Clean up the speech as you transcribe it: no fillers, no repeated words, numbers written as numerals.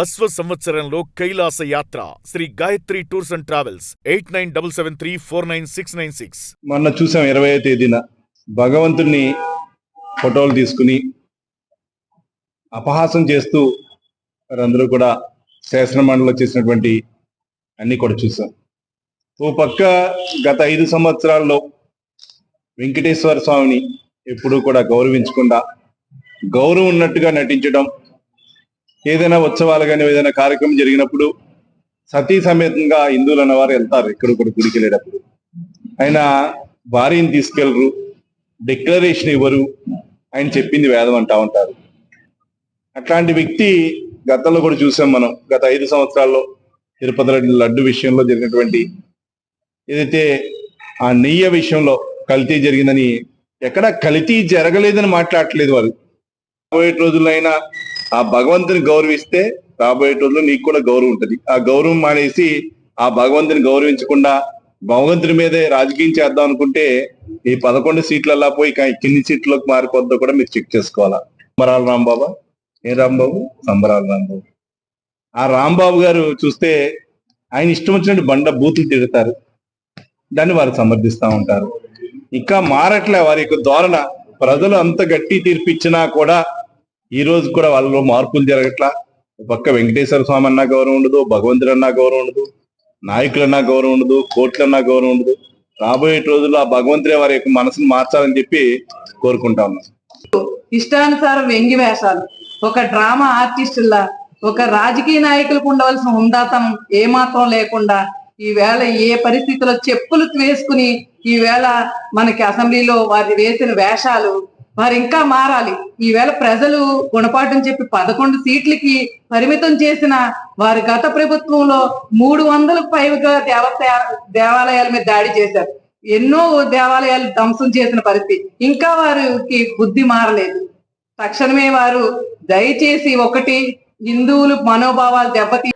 అశ్వ సంవత్సరంలో కైలాస యాత్ర Sri Gayatri tours and travels 8977349696. మొన్న చూసాం 20వ తేదీన భగవంతుని ఫోటోలు తీసుకుని అపహాసం చేస్తూ వారందరూ కూడా శాసన మండలిలో చేసినటువంటి అన్ని కూడా చూసాం. ఓ పక్క గత 5 సంవత్సరాల్లో వెంకటేశ్వర స్వామిని ఎప్పుడూ కూడా గౌరవించకుండా గౌరవం ఉన్నట్టుగా నటించడం, ఏదైనా ఉత్సవాలు కానీ ఏదైనా కార్యక్రమం జరిగినప్పుడు సతీ సమేతంగా హిందువులు అన్నవారు వెళ్తారు. ఎక్కడొక్కడ గుడికి వెళ్ళేటప్పుడు ఆయన భార్యని తీసుకెళ్లరు, డిక్లరేషన్ ఇవ్వరు, ఆయన చెప్పింది వేదం అంటా ఉంటారు. అట్లాంటి వ్యక్తి గతంలో కూడా చూసాం మనం. గత 5 సంవత్సరాల్లో తిరుపతి లడ్డు విషయంలో జరిగినటువంటి ఏదైతే ఆ నెయ్యి విషయంలో కల్తీ జరిగిందని, ఎక్కడ కల్తీ జరగలేదని మాట్లాడట్లేదు వారు. రాబోయే రోజుల్లో అయినా ఆ భగవంతుని గౌరవిస్తే రాబోయే రోజుల్లో నీకు కూడా గౌరవం ఉంటుంది. ఆ గౌరవం మానేసి ఆ భగవంతుని గౌరవించకుండా భగవంతుని మీదే రాజకీయం చేద్దాం అనుకుంటే ఈ 11 సీట్లల్లా పోయి కింది సీట్లోకి మారిపోద్దో కూడా మీరు చెక్ చేసుకోవాలా. సంబరాల రాంబాబు, ఏ రాంబాబు? సంబరాల రాంబాబు. ఆ రాంబాబు గారు చూస్తే ఆయన ఇష్టం వచ్చినట్టు బండ బూతులు తిడతారు, దాన్ని వారు సమర్థిస్తూ ఉంటారు. ఇంకా మారట్లే వారి యొక్క ధోరణ. ప్రజలు అంత గట్టి తీర్పిచ్చినా కూడా ఈ రోజు కూడా వాళ్ళలో మార్పులు జరగట్లా. పక్క వెంకటేశ్వర స్వామి అన్నా గౌరవం ఉండదు, భగవంతుడు అన్నా గౌరవం ఉండదు, నాయకులన్నా గౌరవం ఉండదు, కోర్టులన్నా గౌరవం ఉండదు. రాబోయే రోజుల్లో ఆ భగవంతుడే వారి యొక్క మనసును మార్చాలని చెప్పి కోరుకుంటా ఉన్నాం. ఇష్టానుసారం వ్యంగ్య వేషాలు, ఒక డ్రామా ఆర్టిస్టుల్లా, ఒక రాజకీయ నాయకులకు ఉండవలసిన హుందాతనం ఏమాత్రం లేకుండా ఈవేళ ఏ పరిస్థితిలో చెప్పులు వేసుకుని ఈవేళ మనకి అసెంబ్లీలో వారి వేసిన వేషాలు వారు ఇంకా మారాలి. ఈవేళ ప్రజలు గుణపాఠం చెప్పి 11 సీట్లకి పరిమితం చేసిన వారి గత ప్రభుత్వంలో 300కు పైగా దేవాలయాల మీద దాడి చేశారు. ఎన్నో దేవాలయాలు ధ్వంసం చేసిన పరిస్థితి. ఇంకా వారికి బుద్ధి మారలేదు. తక్షణమే వారు దయచేసి ఒకటి, హిందువులు మనోభావాలు దెబ్బతీ